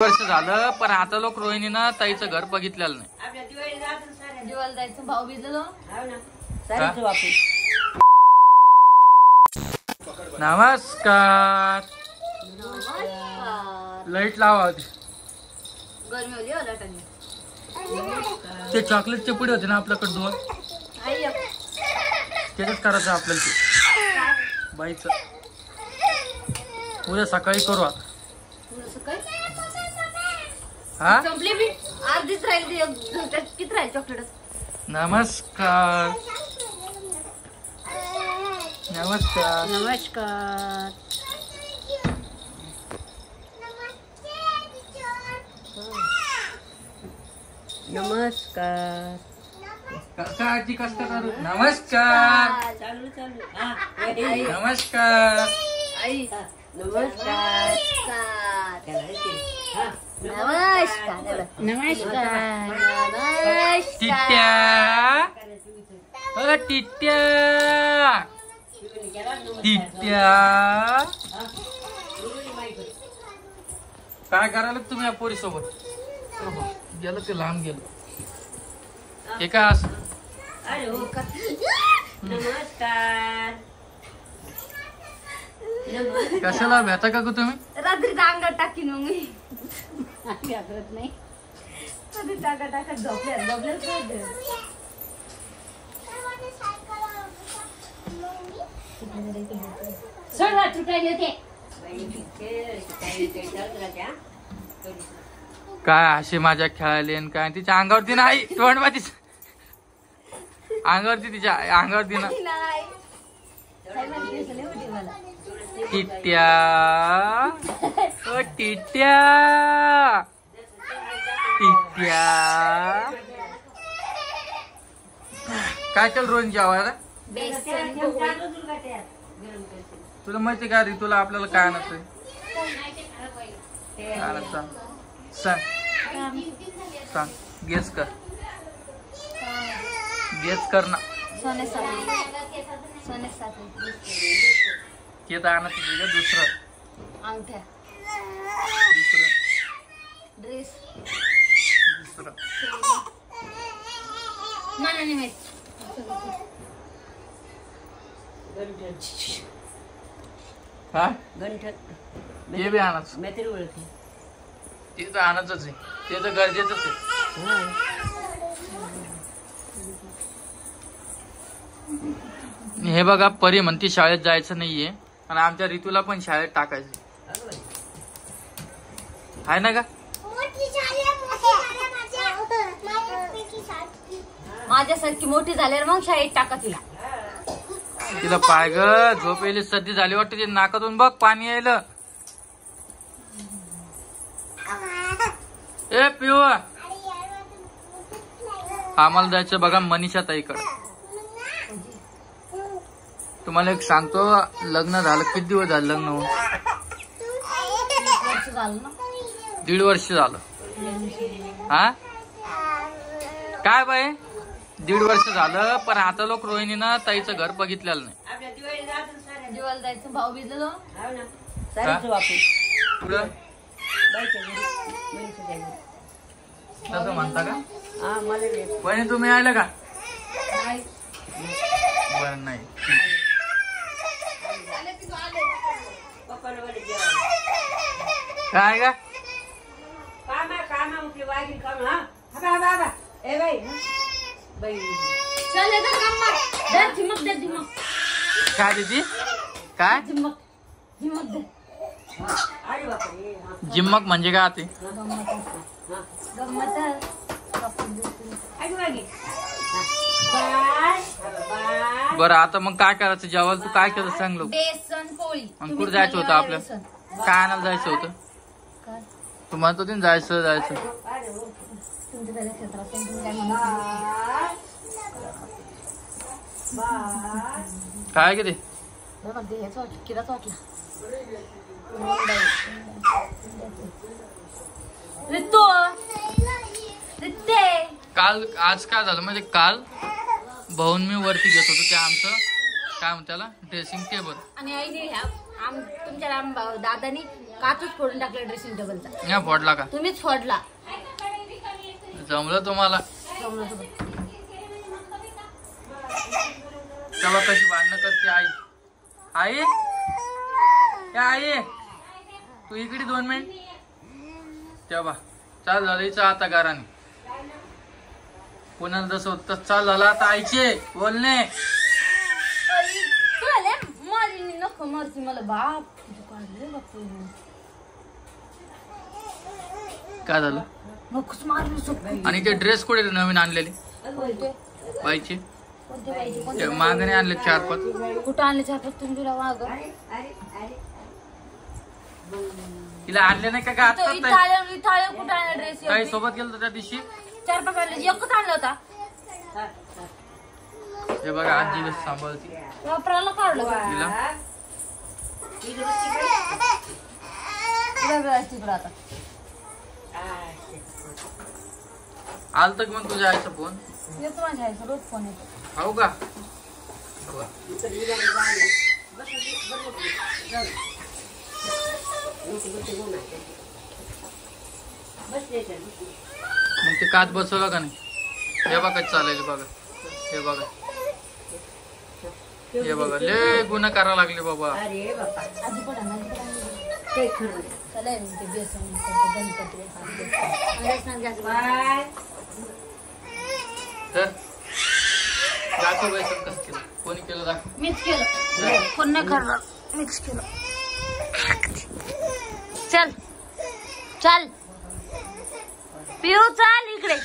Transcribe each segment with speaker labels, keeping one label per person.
Speaker 1: वर्ष झालं पण आता लोक रोहिणीनं ताईचं घर बघितलेलं नाही.
Speaker 2: दिवाळी जायचं भाऊ बिजलो
Speaker 1: नमस्कार. लाईट लावा होती.
Speaker 2: गरमी होली लाटांनी.
Speaker 1: ते चॉकलेटचे पुढे होते ना आपल्याकडे दोन, तेच करायचं आपल्याला ते बाईचं. उद्या सकाळी करू आता. हा
Speaker 2: संपली बी अर्धीच राहील. किती राहील चॉकलेट?
Speaker 1: नमस्कार नमस्कार
Speaker 2: नमस्कार. नमस्कार.
Speaker 1: काका आजी कस करू? नमस्कार नमस्कार
Speaker 2: आई नमस्कार. नमस्कार नमस्कार.
Speaker 1: टिट्या टिट्या टिट्या काय करायला तुम्ही या पोरी सोबत? गेलं ते लांब गेलं. हे काय असं?
Speaker 2: नमस्कार.
Speaker 1: कशाला भेटा का तुम्ही?
Speaker 2: रात्री अंगात टाकीन मग मी घाबरत नाही. कधी टाका झोपल्यात
Speaker 1: काय अशी माझ्या खेळाली काय तिच्या अंगावरती नाही तोंड बा तिच्या अंगावरती, तिच्या अंगावरती ना. टिट्या टिट्या टिट्या काय केलं रोहन जेवायला? तुला माहिती का रे? तुला आपल्याला काय नसतंय सांग सांग. गेस कर ना. ते तर आणत दुसरं
Speaker 2: अंगठ्या
Speaker 1: दुसरं
Speaker 2: ड्रेस
Speaker 1: दुसरं
Speaker 2: मला नाही माहित.
Speaker 1: काय
Speaker 2: गंठन
Speaker 1: ते बी आणच.
Speaker 2: मी तरी ओळखते.
Speaker 1: ते तर आणच आहे. ते तर गरजेचंच आहे. हे बघा परी म्हणती शाळेत जायचं नाहीये आणि आमच्या ऋतूला पण शाळेत टाकायचं आहे ना का?
Speaker 2: माझ्यासारखी मोठी झाल्यावर मग शाळेत टाका तिला.
Speaker 1: तिला पाय ग झोपेली सर्दी झाली वाटते. ते नाकातून बघ पाणी यायला. ए पिऊ आम्हाला जायचं बघा मनीषा ताईकडे. तुम्हाला एक सांगतो, लग्न झालं किती दिवस झालं लग्न होऊन? 1.5 वर्ष झालं. हा काय बाई 1.5 वर्ष झालं पण आता लोक रोहिणीनं ताईचं घर बघितलेलं नाही.
Speaker 2: दिवाळी जायचं भाऊ बिजलो
Speaker 1: पुढं तसं म्हणता का? पण तुम्ही आलं का? बरं नाही. काय का काय दिदी काय जिम्मक म्हणजे काय ते? बरं आता मग काय करायचं जेवायला? तू काय केलं सांग लोक.
Speaker 2: बेसन पोळी.
Speaker 1: कुठं जायचं होतं आपलं? काय आणायला जायचं होतं? तू म्हणत होती ना जायचं. काय किती काल आज काय झालं म्हणजे काल भाऊन मी वरती घेत होतो ते आमचं काय म्हणतात त्याला ड्रेसिंग टेबल
Speaker 2: आणि आईने तुमच्या दादानी काचच फोडून टाकला ड्रेसिंग टेबलचा.
Speaker 1: नाही फोडला का?
Speaker 2: तुम्हीच फोडला.
Speaker 1: जमलं तुम्हाला.
Speaker 2: जमलं तुम्ही.
Speaker 1: तेव्हा कशी भांडणं करते आई. आई आई तू इकडे 2 मिनिट. तेव्हा चाल झालं हिचं आता गाराने. कोणाला जसं होत तसं चाल झालं आता आईचे बोलणे.
Speaker 2: नको मारती मला बाप.
Speaker 1: काय झालं?
Speaker 2: नकोच मारली.
Speaker 1: आणि ते ड्रेस कुठे नवीन आणलेले बाईचे? ते मागणे आणले 4-5.
Speaker 2: कुठं आणले 4-5 तुमच्या माग?
Speaker 1: तिला आणले नाही का?
Speaker 2: कुठं आणला ड्रेस?
Speaker 1: काही सोबत गेलो त्या दिवशी
Speaker 2: 4-5 आणले. एकच आणला होता.
Speaker 1: हे बघा आजी सांभाळती.
Speaker 2: वापरायला काढलं
Speaker 1: तिला
Speaker 2: आता
Speaker 1: आलत की मग तुझ्या आईचा फोन?
Speaker 2: येतो माझ्या आईचा रोज फोन येतो.
Speaker 1: हो का? मग ते काच बसवलं का नाही? हे बघा चालेल बघा. हे बघा हे बघा लय गुन्हा करायला लागले बाबा.
Speaker 2: आधी पण
Speaker 1: तर दाखव बेसन कसं केलं. कोणी केलं दाखव.
Speaker 2: मीच केलं. कोण नाही करणार. मीच केलं. चल चल पिऊ चाल इकडे.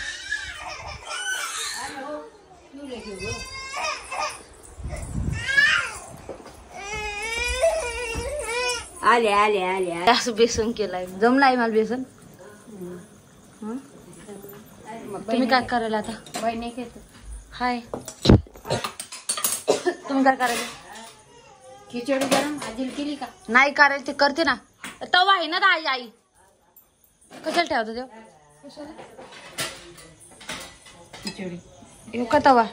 Speaker 2: आले आले आले. असं बेसन केलंय. जमलाय मला बेसन. तुम्ही काय करायला आता? बहिणी घेतो. हाय तुम्ही काय करायचं? खिचडी गरम आजी केली का? नाही करायची ते करते ना. तवा आहे ना आई. आई कशाला ठेवतो तेव्हा? खिचडी का तवा?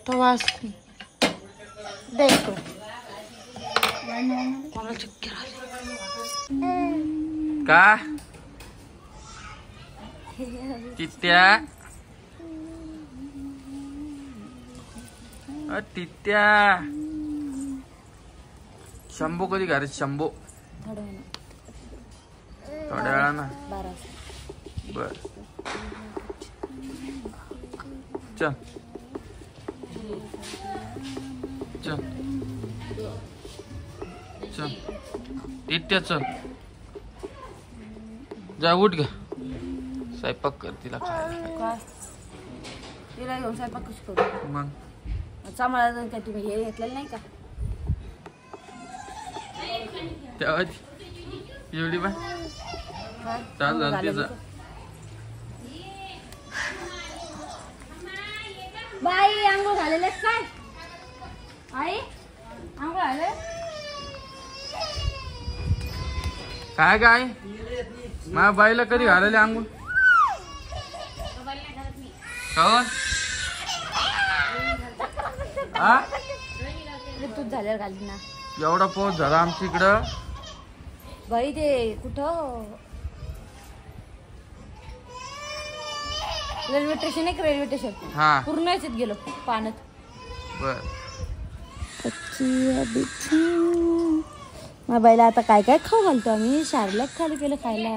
Speaker 2: तवा देखो मला चक्कर आली.
Speaker 1: का तित्या? तित्या शंभू कधी घरात? शंभू थोड्या वेळानं. बर चल चल चल तित्या चल जा उठ ग. स्वयंपाक कर तिला खायला.
Speaker 2: तिला घेऊन स्वयंपाक कशी करू?
Speaker 1: मग
Speaker 2: सांभाळा काय तुम्ही हे घेतलेलं नाही का?
Speaker 1: तेव्हा एवढी बाय चाल तिचा.
Speaker 2: बाई आंघोळ झालेले काय? आई आंघोळ झाले
Speaker 1: काय काय? माझ्या बाईला कधी घालायला अंघोळ? कोण? हा
Speaker 2: तूच झाल्यावर घाली ना.
Speaker 1: एवढा पाऊस झाला आमच्या इकडं
Speaker 2: बाई. ते कुठं रेल्वे स्टेशन आहे का? रेल्वे स्टेशन
Speaker 1: हा
Speaker 2: पूर्ण याच्यात गेलो पाण्यात.
Speaker 1: बर
Speaker 2: बाईला आता काय काय खाऊ घालतो आम्ही? शारला खाली केलं खायला.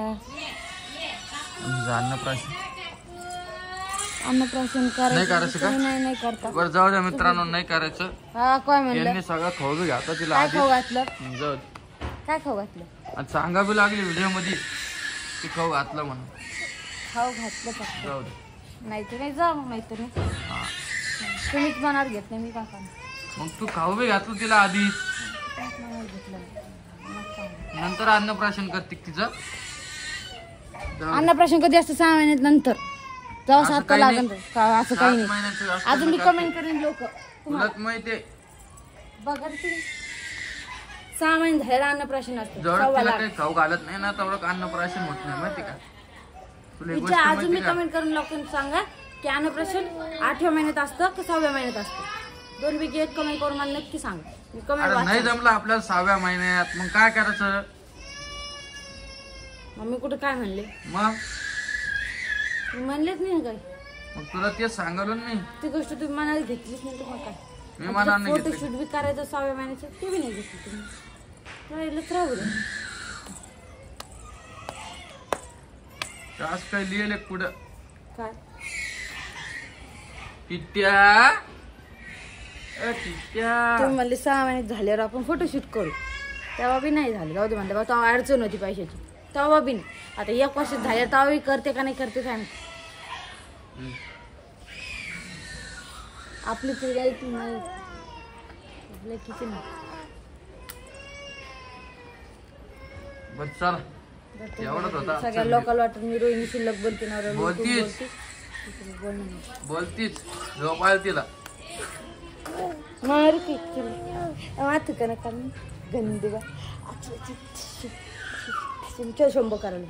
Speaker 2: अन्नप्राशन करायचं का? नाही करता.
Speaker 1: बरं जाऊ द्या मित्रांनो, नाही करायचं.
Speaker 2: हा काय म्हणलं?
Speaker 1: यांनी सगळं खाऊ बी घातलं तिला.
Speaker 2: काय खाऊ घातलं?
Speaker 1: जाऊ
Speaker 2: काय खाऊ घातलं?
Speaker 1: आणि सांगा बी लागली व्हिडिओ मध्ये की खाऊ घातलं म्हणून.
Speaker 2: खाऊ घातलं फक्त.
Speaker 1: जाऊ दे.
Speaker 2: नाहीतर नाही जा. मग नाहीतर नाही. तुम्हीच मनात घेत नाही. मी काय खाणार?
Speaker 1: मग तू खाऊ बी घातलं तिला आधी. नंतर अन्नप्राशन करते तिचं.
Speaker 2: अन्नप्राशन कधी असतं? 6 महिन्यात नंतर. जेव्हा 7 लागेल असं काही नाही. अजून मी कमेंट करेन लोक.
Speaker 1: तुला माहितीये
Speaker 2: बघा तुम्ही 6 महिने झालेला अन्नप्राशन असतं.
Speaker 1: जेवढं तिला काही खाऊ घालत नाही ना तेवढं अन्नप्राशन होत नाही. माहिती का तुला?
Speaker 2: अजून मी कमेंट करून लोकांना सांगा की अन्नप्राशन 8व्या महिन्यात असतं की 6व्या महिन्यात असतं. 2 पैकी 1 कमाई करून मला नक्की सांग. मी कमाई
Speaker 1: अरे नाही जमलं आपल्याला 6व्या महिन्यात, मग काय करायचं?
Speaker 2: मम्मी कुठं काय म्हणले?
Speaker 1: मग
Speaker 2: मी म्हणलेच नाही काय.
Speaker 1: मग तुला तेच सांगलो ना मी.
Speaker 2: ती गोष्ट तुम्ही मनाला घेतलीच नाही तर मग काय.
Speaker 1: मी मनाला नाही घेतली.
Speaker 2: फोटोशूट बी करायचं 6व्या महिन्याचं ते बी नाही घेतली तुम्ही. राहिलंच राहू दे.
Speaker 1: आज काय लिहिले कुठं?
Speaker 2: काय
Speaker 1: टिट्या टिट्या
Speaker 2: तुम्ही म्हणले 6 महिने झाल्यावर आपण फोटोशूट करू, तेव्हा बी नाही झालं. जाऊ दे म्हणलं बा, तेव्हा अडचण होती पैशाची, तेव्हा बी नाही. आता 1 वर्ष झाल्या तेव्हाही करते का नाही करते काय माहिती. आपली पिढी ती नाही आपल्या किती नाही.
Speaker 1: बर चल एवढंच होता.
Speaker 2: सगळ्या लोकांना वाटत मी रोहिणी शिल्लक बोलते ना.
Speaker 1: बोलतीच बोलतीच झोपायला तिला.
Speaker 2: मारती वाहत का ना कारण गंदी बा तुमच्या शंभर करायला